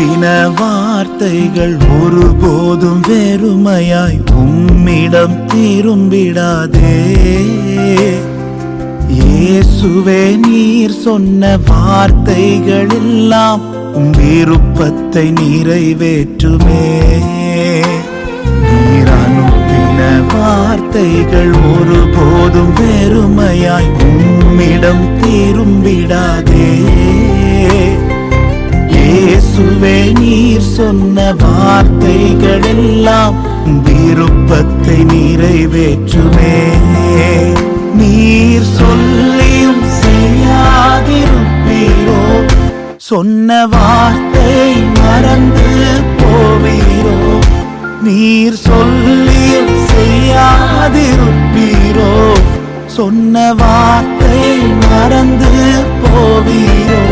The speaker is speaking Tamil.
அனுப்பின வார்த்தைகள் ஒருபோதும் வெறுமையாய் உம்மிடம் திரும்பிடாதே. இயேசுவே, நீர் சொன்ன வார்த்தைகள் எல்லாம் உம் விருப்பத்தை நிறைவேற்றுமே. நீர் அனுப்பின வார்த்தைகள் ஒருபோதும் வெறுமையாய் உம்மிடம் திரும்பிடாதே. இயேசுவே, நீர் சொன்ன வார்த்தைகள் எல்லாம் விருப்பத்தை நிறைவேற்றுமே. நீர் சொல்லியும் செய்யாதிருப்பீரோ, சொன்ன வார்த்தை மறந்து போவீரோ. நீர் சொல்லியும் செய்யாதிருப்பீரோ, சொன்ன வார்த்தை மறந்து போவீரோ.